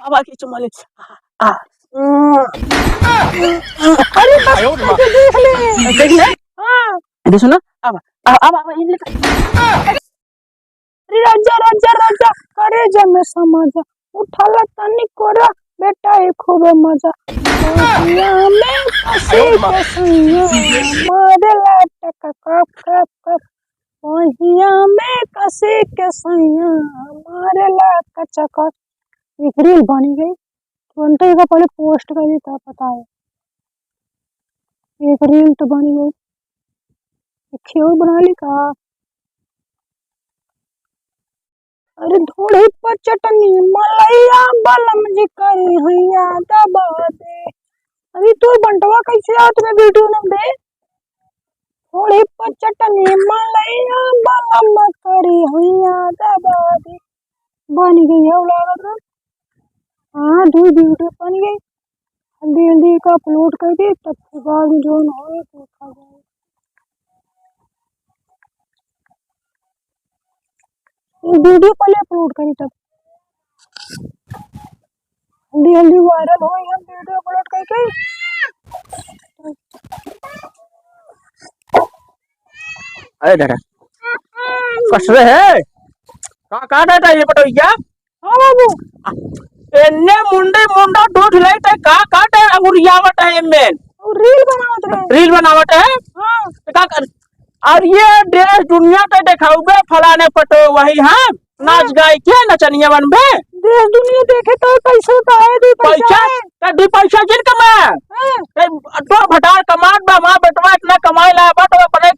अब आके चुमाले आ अरे बस देख ले हाँ अरे सुनो अब इन अरे राजा राजा राजा करे जमे समाजा उठाला तनी कोरा बेटा ये खूब मजा में कसे कसैया मारे लाटक कप कप कप ओहिया में कसे कसैया मारे लाटक चक एक रील बन गई तुरंत ही पहले पोस्ट कर दी था पता है एक रील तो बन गई खीर बना ली का अरे थोड़ी पर चटनी मलैया बलम जी करी हैया दबा दे अरे तू बंटवा कैसे आ तुम्हें वीडियो न दे थोड़ी पर चटनी मलैया बलम करी हैया दबा दे बन गई है लागत हाँ दो वीडियो बन गई जल्दी जल्दी का अपलोड कर दी तब के बाद जो न हो देखा जाए वीडियो पहले अपलोड करी तब जल्दी जल्दी वायरल हो हम वीडियो अपलोड करके अरे दादा कस रहे है का डाटा ये पटोइया हां बाबू एन्ने मुंडे मुंडा डूठ ले ते का काटे अंगुरियावट है में रील बनावट है हां का कर और ये देश दुनिया पे दिखाऊबे फलाने पटो वही हां नाच गाय के नचनिया बनबे देश दुनिया देखे तो पैसा का है दी पैसा दी पैसा जिन कमा तो भटार कमात बा मां बेटवा इतना कमाई ला बट अपने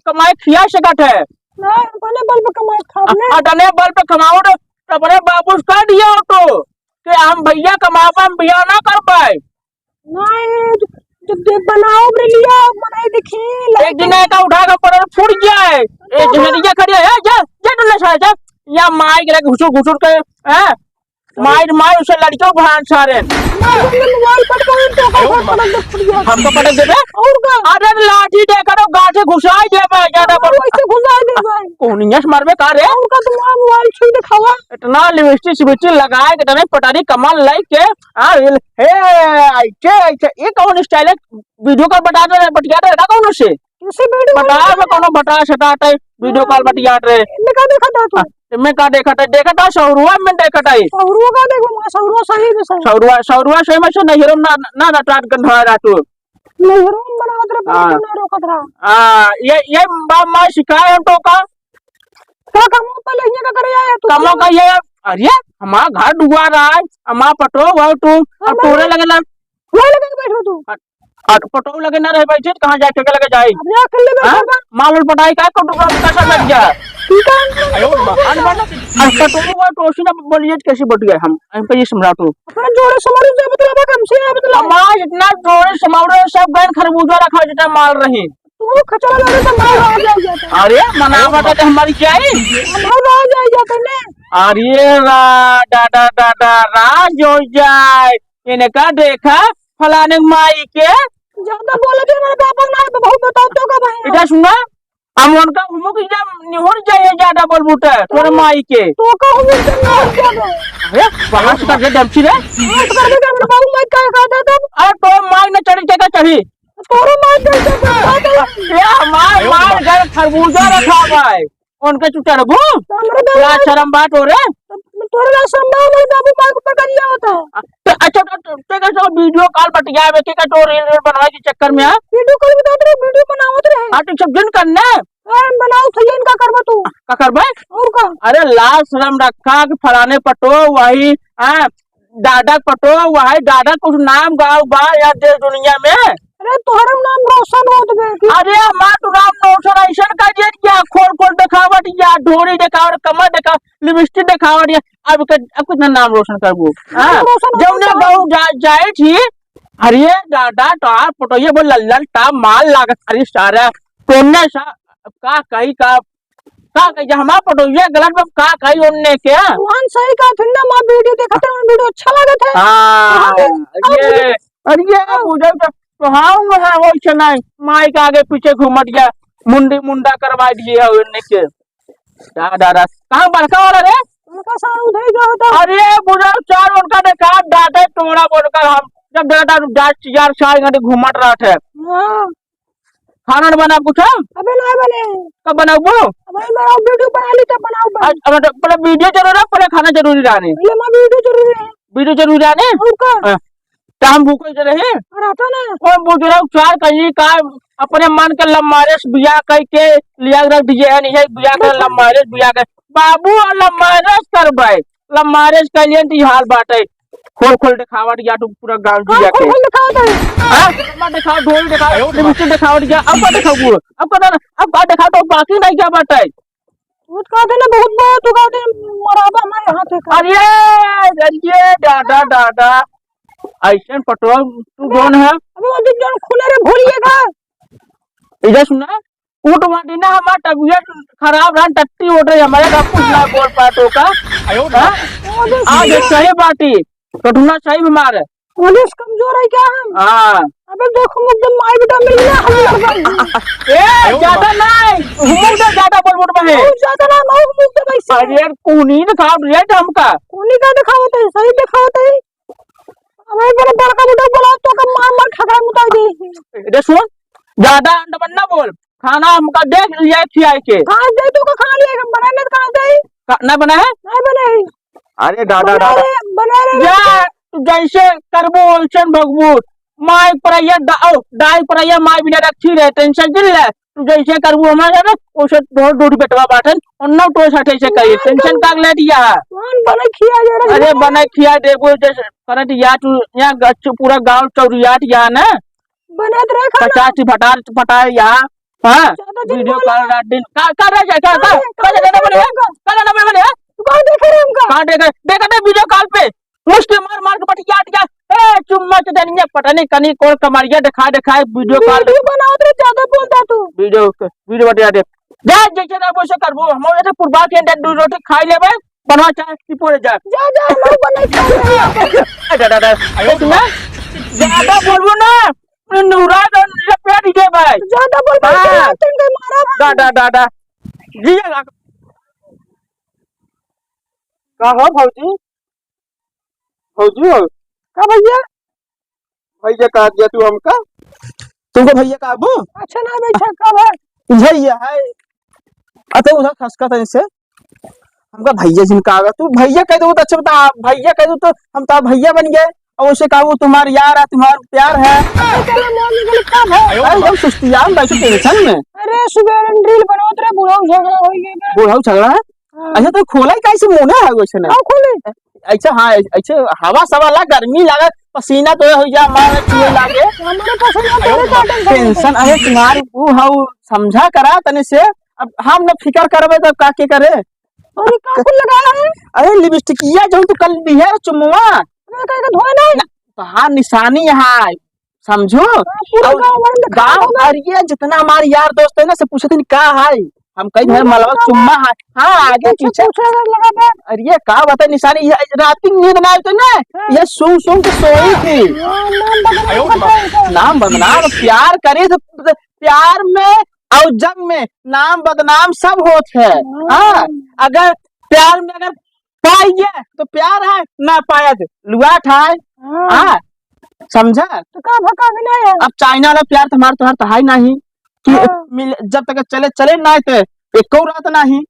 कमाई खिया सकत है ना अपने बल पे कमाई खाने अटने बल पे कमाओ तो अपने बाबू का दिया तो कि हम भैया कमावा हम बिया ना कर पाए नहीं जब बनाओ लिया बनाई देखी एक दिन का उठा के पर फूट जाए एक दिन ये खड़ी है जा जा तो नशा जा या माई के घुसुर घुसुर के हैं मार उसे लड़कियों भान सारे मोबाइल पट को तो हमको पटक देबे और का अरे लाठी दे करो गांठे घुसाई देबे ज्यादा पर वैसे घुसाई देबे कोनियस मारबे का रे उनका तो मोबाइल छू दिखावा इतना लिपस्टिक सिपस्टिक लगाए के तने पटारी कमाल लाई के हां हे ऐसे ये कौन स्टाइल है वीडियो कॉल बता दे बटिया दे कौन से किसी वीडियो बता में कोनो बटा सटा वीडियो कॉल बटिया रे मैं का देखा था तू मैं का देखा था सौरुआ में देखा था सौरुआ का देखो मैं सौरुआ सही में सौरुआ सही में से नहीं ना टाट गंधा रातू नहीं बनावत रे ना रोकत रहा ये मां सिखाए हम तो का कमो पहले ये का करे आया तू कमो का ये अरे हमारा घर डूबा रहा है हमारा पटो वो तू अब तोरे लगेला वो लगे बैठो तू और पटो लगे ना रह बैठे कहां जाए के लगे जाए अरे अकेले में बाबा मालूल पटाई का कटोरा कैसा बैठ गया आयो पटो वो टोसी ना बोलिए कैसे बढ़ गए हम पे ये सम्राटो अपना जोड़े समारू से बतलावा कम से बतला मां इतना जोड़े समारू सब गन खरबूजा रखा जितना माल रही तू खचरा लगे तो मार आ जाता अरे मनावट है हमारी क्या है हम आ जाता ने अरे दादा राज हो जाए इन्हें का देखा फलाने माई के ज्यादा बोले थे मेरे पापा ना बहुत बताओ तो का भाई इधर सुना हम उनका मुंह की जब निहुर जाए ज्यादा बोल बूटा तोरे माई के तो का हम ना जाओ अरे वहां से कर दे डमची रे कर दे मेरे बाबू मैं क्या कहता था अरे तो माई ने चढ़ी के चढ़ी तोरे माई के या माई घर खरबूजा रखा भाई उनके तू चढ़बू क्या शर्म बात हो रे तोरे संभव मेरे बाबू माई को पकड़ लिया होता तो अच्छा तो कैसे वीडियो कॉल बटिया है के तो रील बनवाए के चक्कर में वीडियो कॉल बता दे वीडियो बनावत रहे हां तो सब दिन करना बनाओ सही इनका करबा तू का करबे और का अरे लाल शर्म रखा कि फलाने पटो वही दादा पटो वही दादा कुछ नाम गाँव बा या देश दुनिया में अरे तोहरा नाम रोशन होत बे अरे हमार तो नाम रोशन ऐसन का जे क्या खोल दिखावट या ढोरी दिखावट कमर दिखा लिपस्टिक दिखावट या अब कितना नाम रोशन करबू जब ने गाँव जाए थी अरे दादा तो पटो ये बोल लल्लन ता माल लागत अरे सारा तोने सा का कही का हमारा पटो ये गलत में का कही उनने क्या वन सही का फिर ना मां वीडियो देखा था वीडियो अच्छा लगा था हां ये अरे बुझे तो हाँ वो नहीं माई के आगे पीछे घूमट गया मुंडा करवा दिए उनने के दादा कहाँ बड़का वाला रे उनका सारा उधर ही होता अरे बुढ़ा चार उनका देखा हम जब देखा था 4 घंटे घूमत रहा थे। हाँ खाना न बना कुछ हम अबे ना बने कब बनाऊ अबे मेरा वीडियो बना ली तब बनाओ बन पहले वीडियो जरूर है पहले खाना जरूरी रहने ये मैं वीडियो जरूरी है वीडियो जरूरी रहने और का तो हम भूखे से रहे और आता ना और बुजुर्ग उपचार कहीं का अपने मन के लम्बारेस बिया कह के लिया रख दीजिए है नहीं बिया कर लम्बारेस बिया कर बाबू और लम्बारेस करबे लम्बारेस कर लिए तो हाल बाटे खोल दिखावट या तो पूरा गांव हाँ दिया के खोल दिखाओ तो हां मत दिखाओ ढोल दिखाओ लिपस्टिक दिखावट या अब का दिखाओ अब का दिखाओ तो बाकी नहीं क्या बाटे बहुत कहते ना बहुत तू कहते मराबा हमारे हाथ है अरे दादा ऐसे पटवा तू कौन है अबे वो दिन जन खुले रे भूलिएगा इधर सुना ऊट वाटी ना हमारा तबीयत खराब रहा टट्टी उठ रही हमारे का कुछ ना बोल पाटो का आज सही बाटी कटुना सही बीमार है पुलिस कमजोर है क्या हम हाँ अबे देखो एकदम माई बेटा मिल गया हम लड़का ए ज्यादा नहीं हुमक दे ज्यादा बोल में है बहुत ज्यादा ना मैं मुंह पे बैठ अरे कूनी दिखाओ रेट हमका कोनी का दिखाओ तो सही दिखाओ तो अबे बड़ा बड़का बेटा बोला तो का मार खगड़ा मुता दे इधर सुन ज्यादा अंडा ना बोल खाना हमका देख लिया खिया के कहां दे तू का खा लिया बनाने कहां दे ना बना है नहीं बने अरे दादा बना रे जा जैसे करबो वैसे भगबू माई परैया डाई परैया माई बिना रखी रहे टेंशन दिल ले तू जैसे करबू हमारे ना ओसे दूध बेटवा बाटन और नौ तो साथे से कही टेंशन का ले दिया कौन बने खिया जरा अरे बने खिया देबो जैसे करत या तू यहां गच्छ पूरा गांव चौरियाट या ना बने रे खाना 50 फटाए या हां वीडियो कॉल रात दिन का रह जाए का ना बने तू कहां देख रहे हमका कहां देखा वीडियो कॉल पे मुश्किल मार के पटिया ए चुम्मा के दनिया पता नहीं कनी कौन कमारिया दिखा वीडियो कॉल वीडियो बनाओ तो ज्यादा बोलता तू वीडियो बतिया दे जा जैसे ना वैसे करबो हम ऐसे पुरबा के दू रोटी खाई लेबे बनवा चाहे की पोरे जा मैं बने खा दादा ना ज्यादा बोलबो ना नूरा लपेट दे भाई ज्यादा बोल तुम के मारा दादा जी का हो भौजी हो का भैया कहा दिया तू हमका तुमको भैया का अबू अच्छा ना बैठा का भाई भैया है अच्छा उधर खसका था इनसे हमका भैया जिनका आगा तू भैया कह दो तो अच्छा बता भैया कह दो तो हम तो भैया बन गए और उसे कहा वो तुम्हारा यार है तुम्हारा प्यार है एकदम सुस्तिया में बैठे टेंशन में अरे सुबह रील बनाओ तेरा बुढ़ा झगड़ा है अच्छा तो खोला ही कैसे मुंह है वैसे ना खोले ऐसे हाँ ऐसे हवा सवा ला गर्मी लगा पसीना तो हो जा मारे चुए लागे हमारे पसीना तेरे का टेंशन अरे तुम्हारी वो हाउ समझा करा तने से अब हम न फिकर करबे तब का के करे अरे का फूल लगाया है अरे लिपस्टिकिया जो तू कल दी है चुम्मा मैं कह के धोए नहीं तो हाँ निशानी यहाँ समझो गाँव अरे जितना हमारे यार दोस्त है ना से पूछते नहीं का है हम कहीं है मलबा चुम्मा है हाँ आगे पीछे अरे का बता निशानी रात नींद ना आती ना ये सुन के सोई थी नाम बदनाम प्यार करे तो प्यार में और जग में नाम बदनाम सब होते है हाँ अगर प्यार में अगर पाइए तो प्यार है ना पाया तो लुआट है हाँ समझा तो का भका भी नहीं है अब चाइना वाला प्यार तुम्हारा तो हर है नहीं कि जब तक चले ना तो एक रात नहीं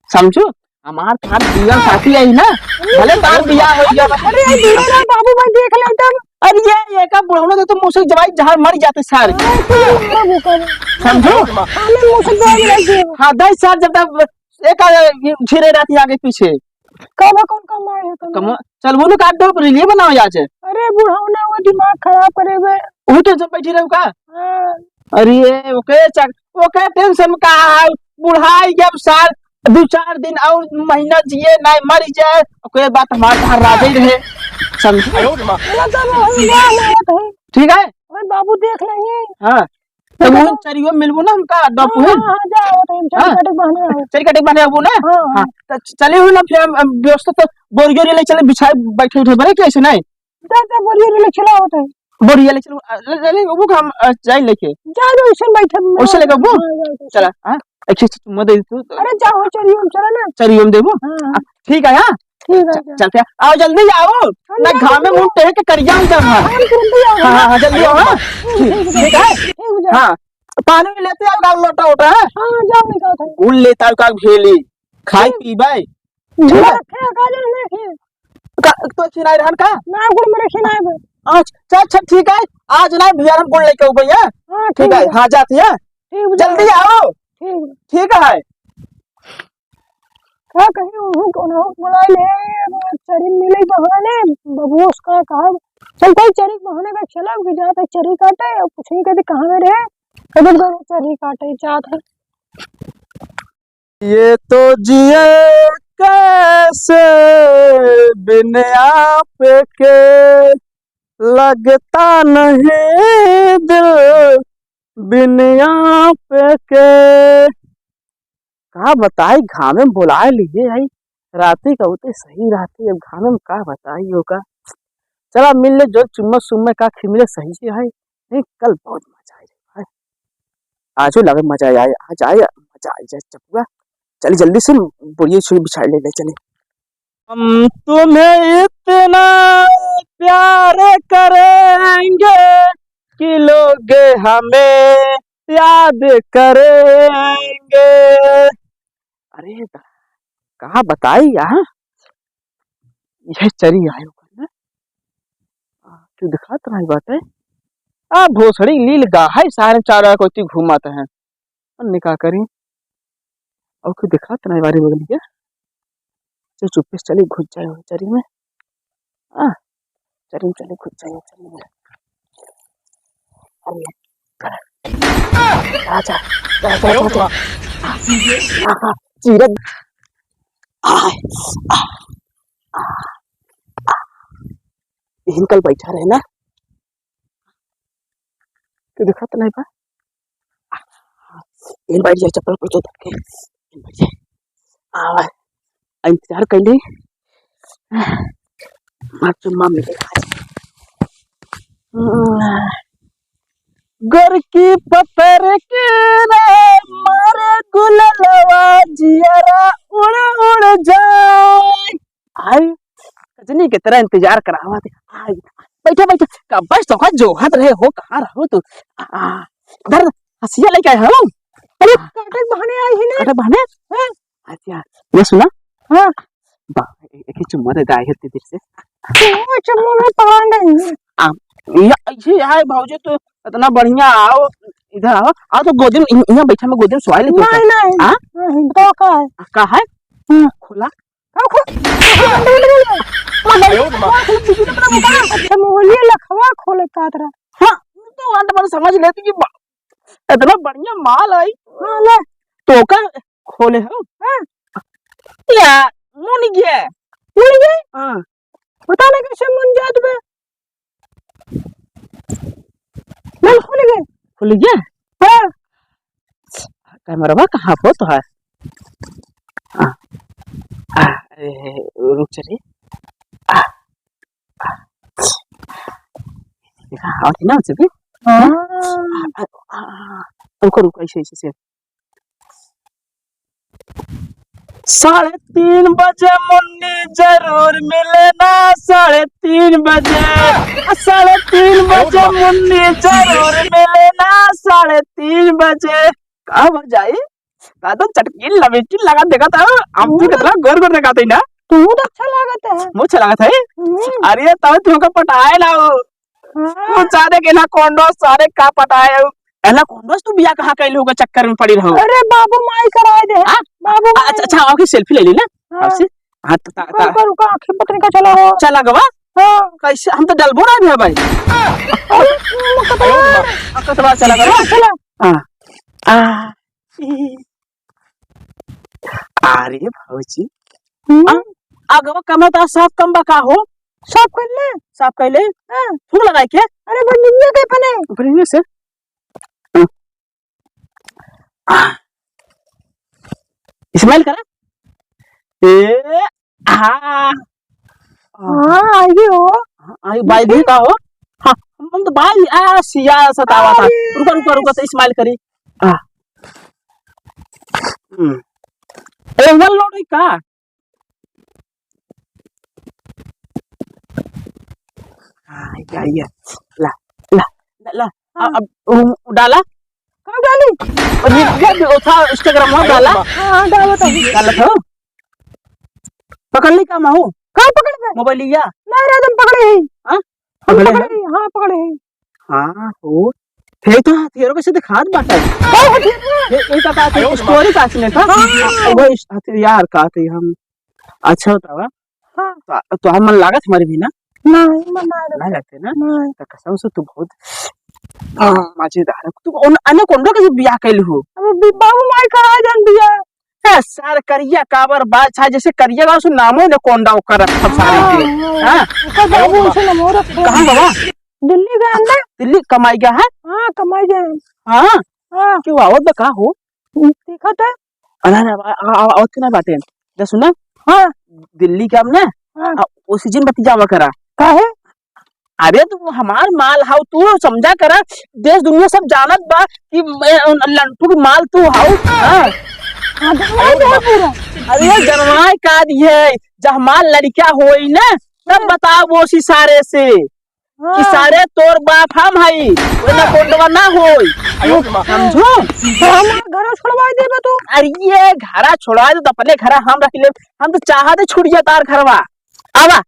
समझो हमार थार जीवन साथी है ना भले तार बिया हो गया अरे धीरे रह बाबू भाई देख ले तब अरे ये का बुढ़ाना तो मुझसे जवाई जहां मर जाते सारे समझो हमें मुंह से दे लगे हां 10 साल जब तक एक झिरे रहती आगे पीछे कब कौन कमाए है कम चल वो काट दो लिए बनाओ आज अरे बुढ़ाना वो दिमाग खराब करे बे वो तो जब बैठी रहू का अरे ओके टेंशन का बुढ़ाई जब साल 2-4 दिन और महीना जिए ना मर जाए कोई बात हमारे राजे ही रहे समझो ठीक है बाबू देख लेंगे हाँ तो वो चरियो मिलबो ना हमका डॉप हुए चरी कटे बने अब ना हां तो चले हो ना फिर व्यवस्था तो बोरियो ले चले बिछाए बैठे उठे बड़े कैसे नहीं दादा बोरियो ले चला होता है बोरिया ले चलो ले वो हम जाए लेके जा दो इसे बैठे उसे लेके वो चला हां अच्छे से तुम दे तू अरे जाओ चरियो चला ना चरियो देबो ठीक है हां ठीक है क्या? चलते हैं, आओ जल्दी आओ ना, घाम में मुंह टेढ़ के करिया हूं जब। हम तुरंत ही आ हाँ हाँ जल्दी आओ। हाँ ठीक है। ठीक है। हाँ पानी भी लेते आओ, गाँव लोटा उठा है हाँ जाओ निकाल था। उल लेता का भेली खाई पीबे। झूला रखे काजल में रखे तो चिनाई रहन का ना गुड़ में रखे ना है। अच्छा अच्छा ठीक है, आज ना भैया हम गुड़ लेके भैया। हाँ ठीक है, हाँ जाती है, ठीक जल्दी आओ। ठीक ठीक है। क्या कहीं उन्हों को ना बुला ले चरी मिले बहाने बबू उसका कहा चल कोई चरी बहाने का चला कि जाता चरी काटे और कुछ नहीं कहते कहाँ में रहे कदम करो चरी काटे जात है। ये तो जिए कैसे बिन आप के, लगता नहीं दिल बिन आप के। का बताई घाम में बुलाए लीजिए भाई, राती का होते सही राती, अब घाम में का बताई होगा। चला मिल ले जो चुम्मा सुम्मा का खिमले सही से है। नहीं कल बहुत मजा आए भाई, आज लगे मजा आए, आज आए मजा आ जाए चपुआ। चल जल्दी से बुढ़िया सुई बिछा ले चले। हम तुम्हें इतना प्यार करेंगे कि लोग हमें याद करेंगे। अरे कहा बताई यहाँ यह चरी आयो ना, क्यों दिखा तो नहीं बात है। भोसड़ी लील गाय सारे चारों को घूमाते हैं, निकाह करी और क्यों दिखा तो नहीं बारी बगली क्या। चल चुप्पे से चली घुस जाए चरी में। चरी में चले घुस जाए चरी में। आजा चीरक कल बैठा रहे ना, क्यों दिखा तो नहीं बा। बैठ जाए चप्पल पर तो धक्के बैठ जाए। इंतजार कर ली चुम्मा मिलेगा। घर की पत्थर की मारे गुललवा जियरा उड़ उड़ जाए। आई कजनी की तरह इंतजार करावा थे। आई बैठे बैठे कब बस तो जो हद रहे हो, कहाँ रहो तू। इधर हंसिया लेके आए हो। अरे काटे बहाने आई ही काटे बहाने। अच्छा ये सुना। हाँ एक ही चुम्मा दे दाई है तेरे से। वो चम्मू में पकड़ नहीं ये आए भाऊजी तो इतना बढ़िया। आओ इधर आओ, आओ तो गोदी में यहाँ बैठा मैं गोदी में सोई ले। नहीं नहीं तो का है खोला अच्छा मोहलिया लखवा खोले कातरा। हाँ तो अंत में समझ लेती कि इतना बढ़िया माल आई। हाँ ले तो का खोले हो या मुन गया मुन गए। हाँ पता नहीं कैसे मुन जात में मन खुल गया। हाँ कैमरा कहाँ हो तो है। रुक चलिए देखा ना सभी। रुको रुको ऐसे ऐसे 3:30 बजे मुन्नी जरूर मिलेना। 3:30 बजे 3:30 बजे मुन्नी जरूर मिलेना। 3:30 बजे कब जाए तो चटकी लवेटी लगा देखा था। हम तो कितना गोर गोर लगाते ना। तू तो अच्छा लागत है। मुझे लगा था अरे तब तुमको पटाए ना कुछ सारे के ना कोंडो सारे का पटाए एला कोंडोस तू बिया कहां कैले होगा चक्कर में पड़ी रहो। अरे बाबू माई कराए दे बाबू। अच्छा अच्छा आओ की सेल्फी ले ली ना आपसे। हां तो रुका आंखें पतने का चला हो चला गवा। हां कैसे हम तो डलबो ना है भाई। कतवा चला गवा चला। हां अरे भौजी आगवा कमता साफ कम बका हो। साफ कर ले फूल लगाए के। अरे बनिया के पने बनिया से स्माइल करा। हाँ आई हो आई बाई भी का हो। हाँ हम तो बाई सिया सतावा था। रुका रुका रुका तो स्माइल करी। एक बार लौट का क्या ये ला ला ला अब डाला कहाँ डाली? और ये था इंस्टाग्राम में डाला हाँ डाला तो डाला था पकड़ ली का माहू कहाँ पकड़ गए? मोबाइल लिया नहीं रे तुम पकड़े ही हाँ हम पकड़े पकड़े ही हाँ पकड़े ही हाँ हो थे तो हथियारों के से दिखात बाटा ये का बात है स्टोरी काटने था वो हथियार का थे हम अच्छा होता वा हाँ तो हम मन लागत हमारी भी ना नहीं मना ना लगते ना नहीं तो कसम से तू बहुत मजेदार तू अने कोंडो के बियाह कैल हो अबे बाबू माई करा जन दिया सर करिया काबर बात छा जैसे करिया गांव से नामो ने कोंडा ओकर सब सारे के हां उसका बाबू उसे न मोर कहां बाबा दिल्ली गया ना दिल्ली कमाई गया है हाँ कमाई गए हां हाँ क्यों आवत का हो देखा था अना आवत के ना बातें जे सुना हाँ दिल्ली के हमने हाँ ओ सीजन बती जावा करा काहे अरे तू हमार माल हाउ तू समझा करा देश दुनिया सब जानत बा कि लंटू के माल तू हाउ हां हाँ दवाई दे पूरा अरे जनवाई का दिए जब माल लड़का होई ना तब बताओ वो सी सारे से कि सारे तोर बाप हम हई कोई ना कोंडवा ना होई समझो तो हम घर छोड़वा देबे तू अरे ये घरा छोड़ा दे तो अपने घरा हम रख ले हम तो चाहते छूट जा तार घरवा आवा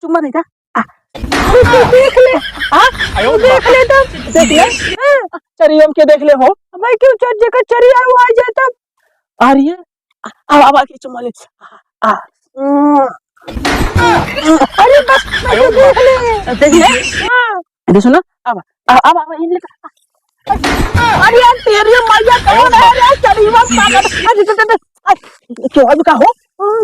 तुम नहीं था तू देख ले हां तू देख ले तब देख ले चरियम के देख ले हो भाई क्यों चढ़ जगह चरी आयो आ जाए तब अरे आवा की चुमा ले आ अरे बस देख ले हाँ अरे सुनो अब इन ले अरे यार तेरी मैया कौन है रे चरीवा पागल क्यों अब का हो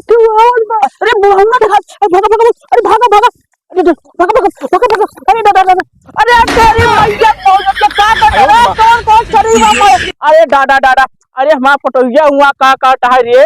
तू और बस अरे मोहम्मद अरे भागा भागा अरे भागा अरे दादा अरे तेरी मैया कौन है का कर कौन चरीवा अरे डाडा अरे हमारा पटोइया हुआ का है रे